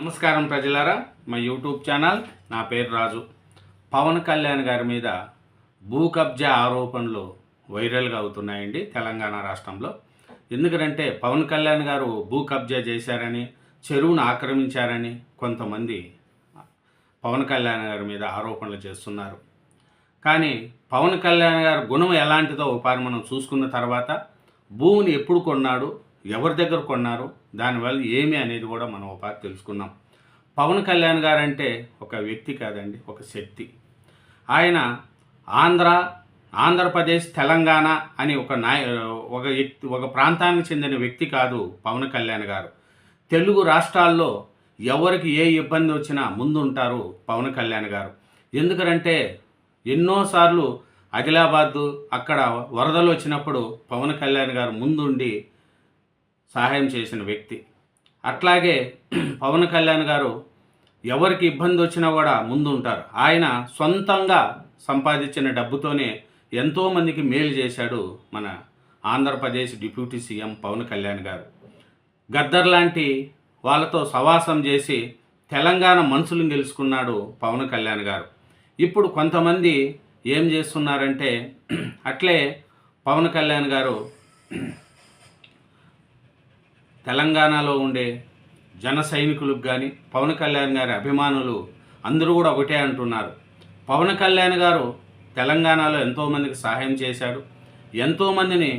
నమస్కారం ప్రజలారా, మా యూట్యూబ్ ఛానల్. నా పేరు రాజు. పవన్ కళ్యాణ్ గారి మీద భూ కబ్జా ఆరోపణలు వైరల్గా అవుతున్నాయండి తెలంగాణ రాష్ట్రంలో. ఎందుకంటే పవన్ కళ్యాణ్ గారు భూ కబ్జా చేశారని, చెరువును ఆక్రమించారని కొంతమంది పవన్ కళ్యాణ్ గారి మీద ఆరోపణలు చేస్తున్నారు. కానీ పవన్ కళ్యాణ్ గారి గుణం ఎలాంటిదో ఒకసారి మనం చూసుకున్న తర్వాత భూమిని ఎప్పుడు కొన్నాడు, ఎవరి దగ్గర కొన్నారు, దానివల్ల ఏమి అనేది కూడా మనం ఒకసారి తెలుసుకున్నాం. పవన్ కళ్యాణ్ గారు అంటే ఒక వ్యక్తి కాదండి, ఒక శక్తి. ఆయన ఆంధ్రప్రదేశ్, తెలంగాణ అని ఒక ప్రాంతానికి చెందిన వ్యక్తి కాదు పవన్ కళ్యాణ్ గారు. తెలుగు రాష్ట్రాల్లో ఎవరికి ఏ ఇబ్బంది వచ్చినా ముందుంటారు పవన్ కళ్యాణ్ గారు. ఎందుకంటే ఎన్నోసార్లు ఆదిలాబాద్ అక్కడ వరదలు వచ్చినప్పుడు పవన్ కళ్యాణ్ గారు ముందుండి సహాయం చేసిన వ్యక్తి. అట్లాగే పవన్ కళ్యాణ్ గారు ఎవరికి ఇబ్బంది వచ్చినా కూడా ముందుంటారు. ఆయన సొంతంగా సంపాదించిన డబ్బుతోనే ఎంతోమందికి మేలు చేశాడు మన ఆంధ్రప్రదేశ్ డిప్యూటీ సీఎం పవన్ కళ్యాణ్ గారు. గద్దర్ లాంటి వాళ్ళతో సవాసం చేసి తెలంగాణ మనుషులను గెలుచుకున్నాడు పవన్ కళ్యాణ్ గారు. ఇప్పుడు కొంతమంది ఏం చేస్తున్నారంటే అట్లే పవన్ కళ్యాణ్ గారు తెలంగాణలో ఉండే జన సైనికులకు కానీ పవన్ కళ్యాణ్ గారి అభిమానులు అందరూ కూడా ఒకటే అంటున్నారు. పవన్ కళ్యాణ్ గారు తెలంగాణలో ఎంతోమందికి సహాయం చేశాడు, ఎంతోమందిని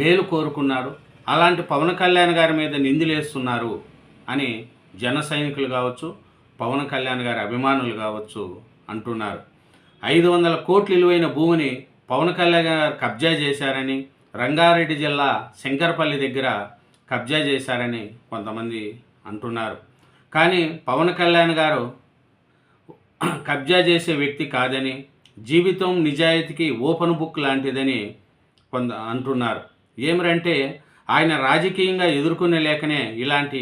మేలు కోరుకున్నాడు. అలాంటి పవన్ కళ్యాణ్ గారి మీద నిందలేస్తున్నారు అని జన సైనికులు కావచ్చు, పవన్ కళ్యాణ్ గారి అభిమానులు కావచ్చు అంటున్నారు. 500 కోట్ల విలువైన భూమిని పవన్ కళ్యాణ్ గారు కబ్జా చేశారని, రంగారెడ్డి జిల్లా శంకరపల్లి దగ్గర కబ్జా చేశారని కొంతమంది అంటున్నారు. కానీ పవన్ కళ్యాణ్ గారు కబ్జా చేసే వ్యక్తి కాదని, జీవితం నిజాయితీకి ఓపెన్ బుక్ లాంటిదని కొంత అంటున్నారు. ఏమిరంటే ఆయన రాజకీయంగా ఎదుర్కొనే లేకనే ఇలాంటి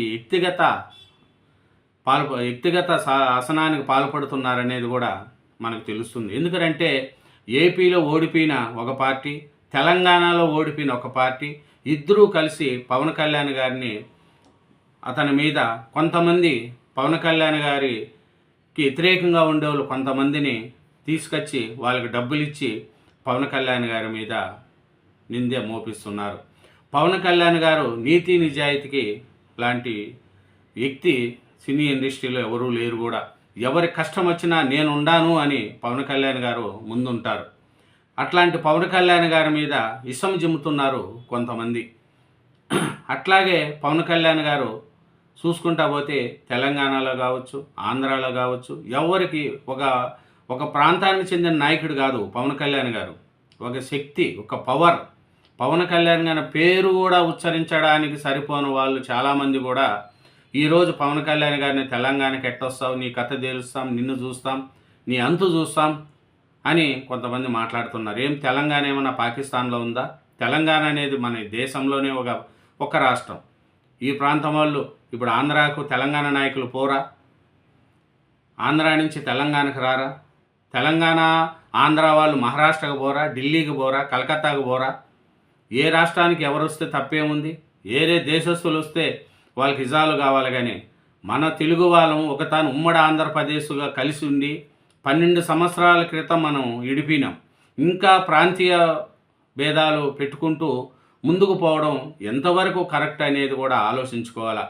వ్యక్తిగత అసనానికి పాల్పడుతున్నారనేది కూడా మనకు తెలుస్తుంది. ఎందుకంటే ఏపీలో ఓడిపోయిన ఒక పార్టీ, తెలంగాణలో ఓడిపోయిన ఒక పార్టీ, ఇద్దరూ కలిసి పవన్ కళ్యాణ్ గారిని అతని మీద కొంతమంది పవన్ కళ్యాణ్ గారికి వ్యతిరేకంగా ఉండేవాళ్ళు కొంతమందిని తీసుకొచ్చి వాళ్ళకి డబ్బులు ఇచ్చి పవన్ కళ్యాణ్ గారి మీద నింద మోపిస్తున్నారు. పవన్ కళ్యాణ్ గారు నీతి నిజాయితీకి లాంటి వ్యక్తి సినీ ఇండస్ట్రీలో ఎవరూ లేరు కూడా. ఎవరి కష్టం వచ్చినా నేను ఉండాను అని పవన్ కళ్యాణ్ గారు ముందుంటారు. అట్లాంటి పవన్ కళ్యాణ్ గారి మీద ఇసం జిమ్ముతున్నారు కొంతమంది. అట్లాగే పవన్ కళ్యాణ్ గారు చూసుకుంటా పోతే తెలంగాణలో కావచ్చు, ఆంధ్రాలో కావచ్చు, ఎవరికి ఒక ప్రాంతానికి చెందిన నాయకుడు కాదు పవన్ కళ్యాణ్ గారు. ఒక శక్తి, ఒక పవర్. పవన్ కళ్యాణ్ గారి పేరు కూడా ఉచ్చరించడానికి సరిపోని వాళ్ళు చాలామంది కూడా ఈరోజు పవన్ కళ్యాణ్ గారిని తెలంగాణకి ఎట్టొస్తావు, నీ కథ తేలుస్తాం, నిన్ను చూస్తాం, నీ అంతు చూస్తాం అని కొంతమంది మాట్లాడుతున్నారు. ఏం తెలంగాణ ఏమన్నా పాకిస్తాన్లో ఉందా? తెలంగాణ అనేది మన దేశంలోనే ఒక రాష్ట్రం. ఈ ప్రాంతం వాళ్ళు ఇప్పుడు ఆంధ్రాకు తెలంగాణ నాయకులు పోరా? ఆంధ్రా నుంచి తెలంగాణకు రారా? తెలంగాణ ఆంధ్ర వాళ్ళు మహారాష్ట్రకు పోరా, ఢిల్లీకి పోరా, కలకత్తాకు పోరా? ఏ రాష్ట్రానికి ఎవరు వస్తే తప్పేముంది? ఏరే దేశస్తులు వస్తే వాళ్ళకి ఇజాలు కావాలి. కానీ మన తెలుగు వాళ్ళం ఒకతాను ఉమ్మడి ఆంధ్రప్రదేశ్గా కలిసి ఉండి 12 సంవత్సరాల క్రితం మనం ఇడిపినాం. ఇంకా ప్రాంతీయ భేదాలు పెట్టుకుంటూ ముందుకు పోవడం ఎంతవరకు కరెక్ట్ అనేది కూడా ఆలోచించుకోవాలి.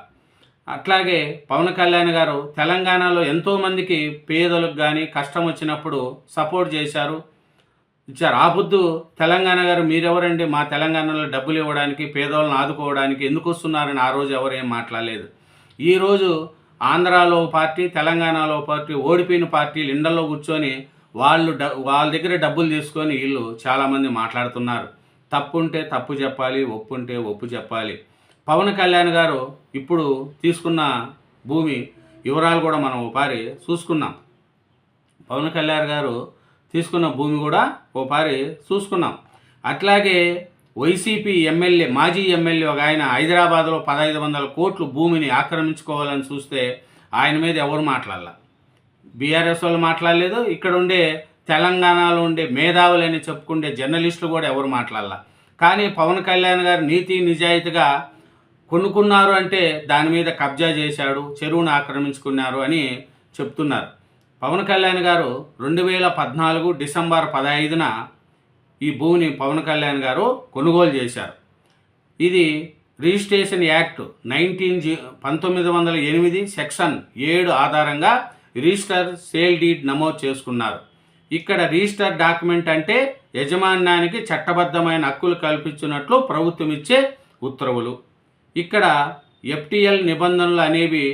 అట్లాగే పవన్ కళ్యాణ్ గారు తెలంగాణలో ఎంతోమందికి పేదలకు కానీ కష్టం వచ్చినప్పుడు సపోర్ట్ చేశారు, ఇచ్చారు. ఆ పొద్దు తెలంగాణ గారు మీరెవరండి మా తెలంగాణలో డబ్బులు ఇవ్వడానికి, పేదోళ్ళని ఆదుకోవడానికి ఎందుకు వస్తున్నారని ఆ రోజు ఎవరు ఏం మాట్లాడలేదు. ఈరోజు ఆంధ్రాలో పార్టీ, తెలంగాణలో పార్టీ, ఓడిపోయిన పార్టీలు ఇండల్లో కూర్చొని వాళ్ళ దగ్గర డబ్బులు తీసుకొని వీళ్ళు చాలామంది మాట్లాడుతున్నారు. తప్పుంటే తప్పు చెప్పాలి, ఒప్పుంటే ఒప్పు చెప్పాలి. పవన్ కళ్యాణ్ గారు ఇప్పుడు తీసుకున్న భూమి వివరాలు కూడా మనం ఒకసారి చూసుకున్నాం. పవన్ కళ్యాణ్ గారు తీసుకున్న భూమి కూడా ఒకసారి చూసుకున్నాం. అట్లాగే వైసీపీ ఎమ్మెల్యే, మాజీ ఎమ్మెల్యే ఒక ఆయన హైదరాబాద్లో 1500 కోట్లు భూమిని ఆక్రమించుకోవాలని చూస్తే ఆయన మీద ఎవరు మాట్లాడాల? బీఆర్ఎస్ వాళ్ళు మాట్లాడలేదు. ఇక్కడ ఉండే తెలంగాణలో ఉండే మేధావులని చెప్పుకుంటే జర్నలిస్టులు కూడా ఎవరు మాట్లాడాల? కానీ పవన్ కళ్యాణ్ గారు నీతి నిజాయితీగా కొనుక్కున్నారు అంటే దాని మీద కబ్జా చేశాడు, చెరువును ఆక్రమించుకున్నారు అని చెప్తున్నారు. పవన్ కళ్యాణ్ గారు 2014 డిసెంబర్ 15న ఈ భూమిని పవన్ కళ్యాణ్ గారు కొనుగోలు చేశారు. ఇది రిజిస్ట్రేషన్ యాక్ట్ 1908 సెక్షన్ 7 ఆధారంగా రిజిస్టర్ సేల్ డీడ్ నమోదు చేసుకున్నారు. ఇక్కడ రిజిస్టర్ డాక్యుమెంట్ అంటే యజమాన్యానికి చట్టబద్ధమైన హక్కులు కల్పించినట్లు ప్రభుత్వం ఇచ్చే ఉత్తర్వులు. ఇక్కడ ఎఫ్టిఎల్ నిబంధనలు అనేవి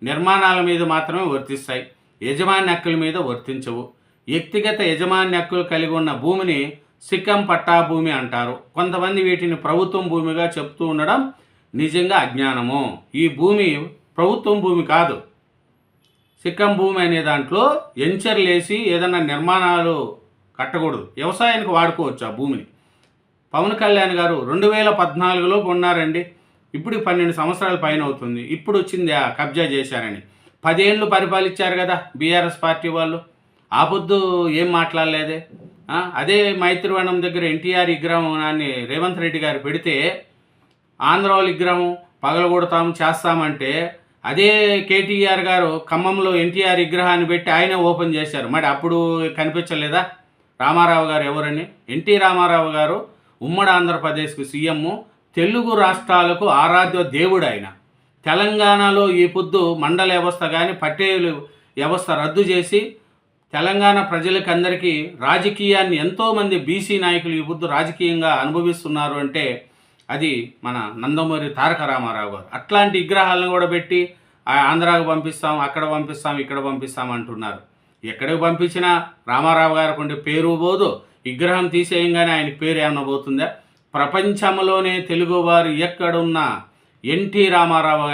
నిర్మాణాల మీద మాత్రమే వర్తిస్తాయి, యజమాని హక్కుల మీద వర్తించవు. వ్యక్తిగత యజమాని హక్కులు కలిగి ఉన్న భూమిని సిక్కం పట్టా భూమి అంటారు. కొంతమంది వీటిని ప్రభుత్వం భూమిగా చెప్తూ ఉండడం నిజంగా అజ్ఞానము. ఈ భూమి ప్రభుత్వం భూమి కాదు. సిక్కం భూమి అనే దాంట్లో ఎంచర్లేసి ఏదన్నా నిర్మాణాలు కట్టకూడదు, వ్యవసాయానికి వాడుకోవచ్చు ఆ భూమిని. పవన్ కళ్యాణ్ గారు 2014లో కొన్నారండి. ఇప్పుడు 12 సంవత్సరాల పైన అవుతుంది. ఇప్పుడు వచ్చింది ఆ కబ్జా చేశారని. 10 ఏళ్ళు పరిపాలించారు కదా బీఆర్ఎస్ పార్టీ వాళ్ళు. ఆ పొద్దు ఏం మాట్లాడలేదే. అదే మైత్రివనం దగ్గర ఎన్టీఆర్ విగ్రహాన్ని రేవంత్ రెడ్డి గారు పెడితే ఆంధ్ర వాళ్ళ విగ్రహం పగలగొడతాము చేస్తామంటే అదే కేటీఆర్ గారు ఖమ్మంలో ఎన్టీఆర్ విగ్రహాన్ని పెట్టి ఆయన ఓపెన్ చేశారు. మరి అప్పుడు కనిపించలేదా రామారావు గారు ఎవరని? ఎన్టీ రామారావు గారు ఉమ్మడి ఆంధ్రప్రదేశ్కు సీఎం, తెలుగు రాష్ట్రాలకు ఆరాధ్య దేవుడు ఆయన. తెలంగాణలో ఈ పొద్దు మండల వ్యవస్థ కానీ పట్టేలు వ్యవస్థ రద్దు చేసి తెలంగాణ ప్రజలకందరికీ రాజకీయాన్ని ఎంతోమంది బీసీ నాయకులు ఈ పొద్దు రాజకీయంగా అనుభవిస్తున్నారు అంటే అది మన నందమూరి తారక రామారావు గారు. అట్లాంటి విగ్రహాలను కూడా పెట్టి ఆంధ్రాకు పంపిస్తాం, అక్కడ పంపిస్తాం, ఇక్కడ పంపిస్తాం అంటున్నారు. ఎక్కడికి పంపించినా రామారావు గారికి ఉండే పేరు పోదు, విగ్రహం తీసేయంగానే ఆయనకి పేరు ఏమన్నా పోతుందా? ప్రపంచంలోనే తెలుగువారు ఎక్కడున్నా ఎన్టీ రామారావు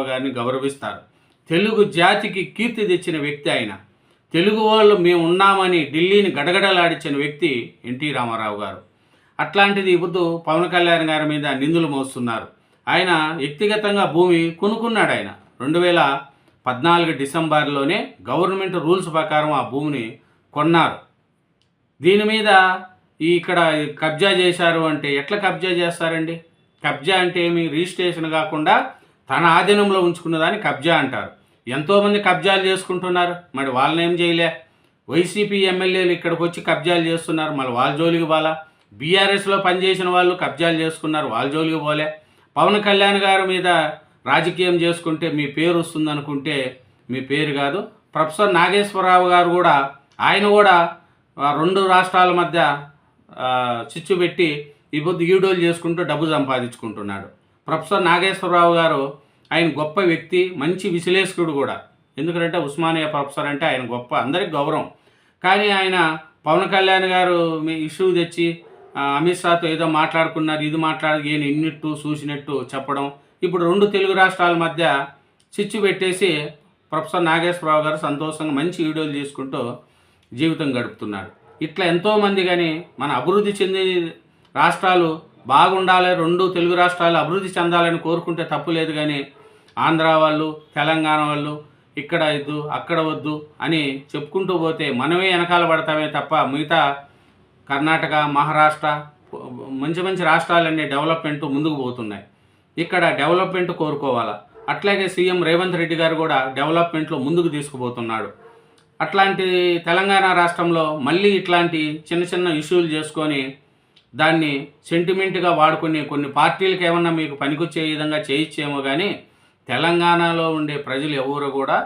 గారిని గౌరవిస్తారు. తెలుగు జాతికి కీర్తి తెచ్చిన వ్యక్తి ఆయన. తెలుగు వాళ్ళు మేము ఉన్నామని ఢిల్లీని గడగడలాడించిన వ్యక్తి ఎన్టీ రామారావు గారు. అట్లాంటిది ఇప్పుడు పవన్ కళ్యాణ్ గారి మీద నిందులు మోస్తున్నారు. ఆయన వ్యక్తిగతంగా భూమి కొనుక్కున్నాడు. ఆయన 2014 డిసెంబర్లోనే గవర్నమెంట్ రూల్స్ ప్రకారం ఆ భూమిని కొన్నారు. దీని మీద ఇక్కడ కబ్జా చేశారు అంటే ఎట్లా కబ్జా చేస్తారండి? కబ్జా అంటే ఏమి? రిజిస్ట్రేషన్ కాకుండా తన ఆధీనంలో ఉంచుకున్న దాన్ని కబ్జా అంటారు. ఎంతోమంది కబ్జాలు చేసుకుంటున్నారు, మరి వాళ్ళని ఏం చేయలే. వైసీపీ ఎమ్మెల్యేలు ఇక్కడికి వచ్చి కబ్జాలు చేస్తున్నారు, మళ్ళీ వాళ్ళ జోలికి పోలా. బీఆర్ఎస్లో పనిచేసిన వాళ్ళు కబ్జాలు చేసుకున్నారు, వాళ్ళ జోలికి పోలే. పవన్ కళ్యాణ్ గారి మీద రాజకీయం చేసుకుంటే మీ పేరు వస్తుంది అనుకుంటే మీ పేరు కాదు. ప్రొఫెసర్ నాగేశ్వరరావు గారు కూడా ఆయన కూడా 2 రాష్ట్రాల మధ్య చిచ్చు పెట్టి ఈ పొద్దు ఈడోలు చేసుకుంటూ డబ్బు సంపాదించుకుంటున్నాడు. ప్రొఫెసర్ నాగేశ్వరరావు గారు ఆయన గొప్ప వ్యక్తి, మంచి విశ్లేషకుడు కూడా. ఎందుకంటే ఉస్మానియా ప్రొఫెసర్ అంటే ఆయన గొప్ప, అందరికి గౌరవం. కానీ ఆయన పవన్ కళ్యాణ్ గారు మీ ఇష్యూ తెచ్చి అమిత్ షాతో ఏదో మాట్లాడుకున్నారు, ఇది ఈయన ఇన్నట్టు చూసినట్టు చెప్పడం. ఇప్పుడు 2 తెలుగు రాష్ట్రాల మధ్య చిచ్చు పెట్టేసి ప్రొఫెసర్ నాగేశ్వరరావు గారు సంతోషంగా మంచి వీడియోలు చేసుకుంటూ జీవితం గడుపుతున్నాడు. ఇట్లా ఎంతోమంది కానీ మన అభివృద్ధి చెంది రాష్ట్రాలు బాగుండాలి, 2 తెలుగు రాష్ట్రాలు అభివృద్ధి చెందాలని కోరుకుంటే తప్పు లేదు. కానీ ఆంధ్ర వాళ్ళు, తెలంగాణ వాళ్ళు ఇక్కడ వద్దు, అక్కడ వద్దు అని చెప్పుకుంటూ పోతే మనమే వెనకాల పడతామే తప్ప మిగతా కర్ణాటక, మహారాష్ట్ర మంచి మంచి రాష్ట్రాలన్నీ డెవలప్మెంట్ ముందుకు పోతున్నాయి. ఇక్కడ డెవలప్మెంట్ కోరుకోవాలా. అట్లాగే సీఎం రేవంత్ రెడ్డి గారు కూడా డెవలప్మెంట్లో ముందుకు తీసుకుపోతున్నాడు. అట్లాంటి తెలంగాణ రాష్ట్రంలో మళ్ళీ ఇట్లాంటి చిన్న చిన్న ఇష్యూలు చేసుకొని దాన్ని సెంటిమెంట్గా వాడుకుని కొన్ని పార్టీలకు ఏమన్నా మీకు పనికొచ్చే విధంగా చేయించేమో కానీ తెలంగాణలో ఉండే ప్రజలు ఎవరు కూడా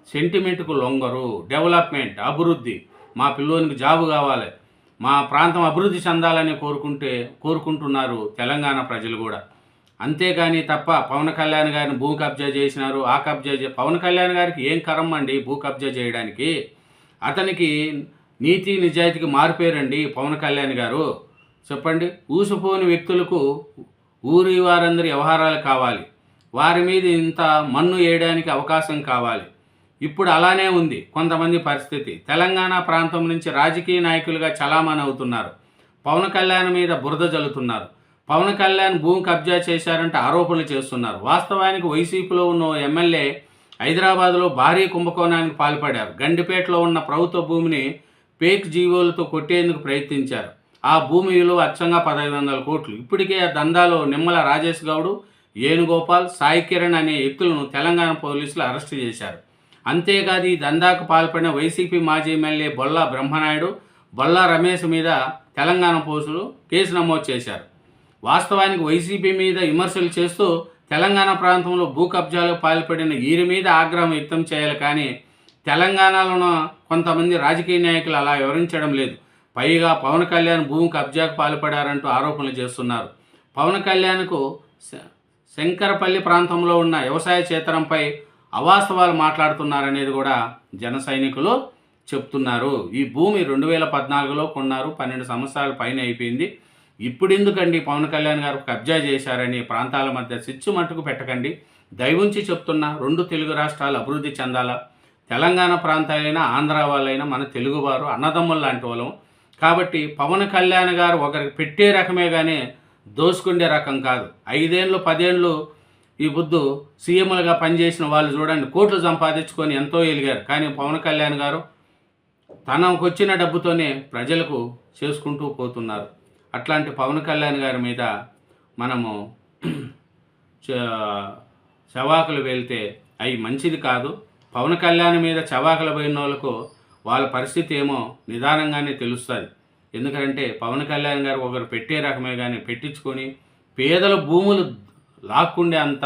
సెంటిమెంట్కు లొంగరు. డెవలప్మెంట్, అభివృద్ధి, మా పిల్లోనికి జాబు కావాలి, మా ప్రాంతం అభివృద్ధి చెందాలని కోరుకుంటున్నారు తెలంగాణ ప్రజలు కూడా. అంతేగాని తప్ప పవన్ కళ్యాణ్ గారిని భూ కబ్జా చేసినారు, ఆ పవన్ కళ్యాణ్ గారికి ఏం కర్మండి భూ కబ్జా చేయడానికి? అతనికి నీతి నిజాయితీకి మారిపోయారండి పవన్ కళ్యాణ్ గారు. చెప్పండి, ఊసిపోని వ్యక్తులకు ఊరి వారందరి వ్యవహారాలు కావాలి, వారి మీద ఇంత మన్ను వేయడానికి అవకాశం కావాలి. ఇప్పుడు అలానే ఉంది కొంతమంది పరిస్థితి. తెలంగాణ ప్రాంతం నుంచి రాజకీయ నాయకులుగా చలామణి అవుతున్నారు, పవన్ కళ్యాణ్ మీద బురద జల్లుతున్నారు. పవన్ కళ్యాణ్ భూమి కబ్జా చేశారంటే ఆరోపణలు చేస్తున్నారు. వాస్తవానికి వైసీపీలో ఉన్న ఎమ్మెల్యే హైదరాబాద్లో భారీ కుంభకోణానికి పాల్పడారు. గండిపేటలో ఉన్న ప్రభుత్వ భూమిని ఫేక్ జీవోలతో కొట్టేందుకు ప్రయత్నించారు. ఆ భూమి విలువ అచ్చంగా 1500 కోట్లు. ఇప్పటికే ఆ దందాలో నిమ్మల రాజేష్ గౌడ్, వేణుగోపాల్, సాయి కిరణ్ అనే వ్యక్తులను తెలంగాణ పోలీసులు అరెస్టు చేశారు. అంతేకాదు ఈ దందాకు పాల్పడిన వైసీపీ మాజీ ఎమ్మెల్యే బొల్లా బ్రహ్మనాయుడు, బొల్లా రమేష్ మీద తెలంగాణ పోలీసులు కేసు నమోదు చేశారు. వాస్తవానికి వైసీపీ మీద విమర్శలు చేస్తూ తెలంగాణ ప్రాంతంలో భూ కబ్జాలకు పాల్పడిన వీరి మీద ఆగ్రహం వ్యక్తం చేయాలి, కానీ తెలంగాణలోన కొంతమంది రాజకీయ నాయకులు అలా వివరించడం లేదు. పైగా పవన్ కళ్యాణ్ భూమి కబ్జాకు పాల్పడారంటూ ఆరోపణలు చేస్తున్నారు. పవన్ కళ్యాణ్కు శంకరపల్లి ప్రాంతంలో ఉన్న వ్యవసాయ క్షేత్రంపై అవాస్తవాలు మాట్లాడుతున్నారనేది కూడా జన సైనికులు చెప్తున్నారు. ఈ భూమి 2014లో కొన్నారు, 12 సంవత్సరాల పైన అయిపోయింది. ఇప్పుడు ఎందుకండి పవన్ కళ్యాణ్ గారు కబ్జా చేశారని ప్రాంతాల మధ్య చిచ్చు మట్టుకు పెట్టకండి. దయవుంచి చెప్తున్నా, 2 తెలుగు రాష్ట్రాలు అభివృద్ధి చెందాలా. తెలంగాణ ప్రాంతాలైనా ఆంధ్ర వాళ్ళైనా మన తెలుగువారు అన్నదమ్ములు లాంటి వాళ్ళం. కాబట్టి పవన్ కళ్యాణ్ గారు ఒకరికి పెట్టే రకమే కానీ దోసుకుండే రకం కాదు. 5 ఏళ్ళు 10 ఏళ్ళు ఈ బుద్ధు సీఎంలుగా పనిచేసిన వాళ్ళు చూడండి, కోట్లు సంపాదించుకొని ఎంతో ఎలిగారు. కానీ పవన్ కళ్యాణ్ గారు తనకు వచ్చిన డబ్బుతోనే ప్రజలకు చేసుకుంటూ పోతున్నారు. అట్లాంటి పవన్ కళ్యాణ్ గారి మీద మనము చవాకులు వెళ్తే అవి మంచిది కాదు. పవన్ కళ్యాణ్ మీద చవాకులు పోయిన వాళ్ళకు వాళ్ళ పరిస్థితి ఏమో నిదానంగానే తెలుస్తుంది. ఎందుకంటే పవన్ కళ్యాణ్ గారు ఒకరు పెట్టే రకమే కానీ పెట్టించుకొని పేదల భూములు లాక్కుండే అంత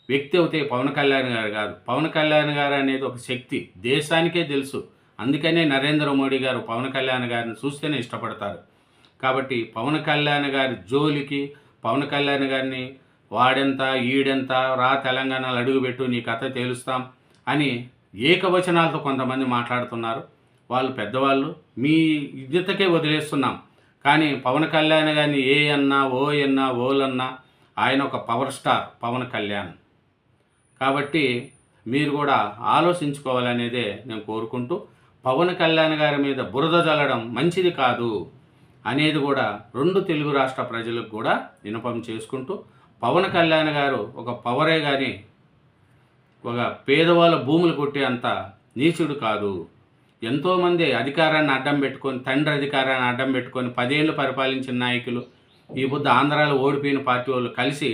వ్యక్తి అవుతే పవన్ కళ్యాణ్ గారు కాదు. పవన్ కళ్యాణ్ గారు అనేది ఒక శక్తి, దేశానికే తెలుసు. అందుకనే నరేంద్ర మోడీ గారు పవన్ కళ్యాణ్ గారిని చూస్తేనే ఇష్టపడతారు. కాబట్టి పవన్ కళ్యాణ్ గారి జోలికి, పవన్ కళ్యాణ్ గారిని వాడెంత ఈడెంత రా తెలంగాణలో అడుగుపెట్టు నీ కథ తేలుస్తాం అని ఏకవచనాలతో కొంతమంది మాట్లాడుతున్నారు. వాళ్ళు పెద్దవాళ్ళు, మీ ఇజ్జతకే వదిలేస్తున్నాం. కానీ పవన్ కళ్యాణ్ గారిని ఏ అన్నా ఓ అన్నా ఓలన్నా ఆయన ఒక పవర్ స్టార్ పవన్ కళ్యాణ్. కాబట్టి మీరు కూడా ఆలోచించుకోవాలనేదే నేను కోరుకుంటూ, పవన్ కళ్యాణ్ గారి మీద బురద జల్లడం మంచిది కాదు అనేది కూడా 2 తెలుగు రాష్ట్ర ప్రజలకు కూడా విన్నపం చేసుకుంటూ, పవన్ కళ్యాణ్ గారు ఒక పవరే కానీ ఒక పేదవాళ్ళ భూములు కొట్టే అంత నీచుడు కాదు. ఎంతోమంది అధికారాన్ని అడ్డం పెట్టుకొని, తండ్రి అధికారాన్ని అడ్డం పెట్టుకొని 10 ఏళ్ళు పరిపాలించిన నాయకులు ఈ బుద్ధ ఆంధ్రాలో ఓడిపోయిన పార్టీ వాళ్ళు కలిసి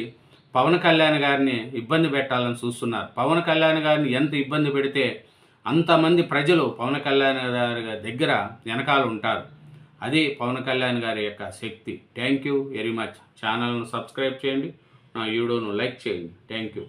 పవన్ కళ్యాణ్ గారిని ఇబ్బంది పెట్టాలని చూస్తున్నారు. పవన్ కళ్యాణ్ గారిని ఎంత ఇబ్బంది పెడితే అంతమంది ప్రజలు పవన్ కళ్యాణ్ గారి దగ్గర వెనకాల ఉంటారు. అది పవన్ కళ్యాణ్ గారి యొక్క శక్తి. Thank you very much. ఛానల్ను సబ్స్క్రైబ్ చేయండి, నా వీడియోను లైక్ చేయండి. Thank you.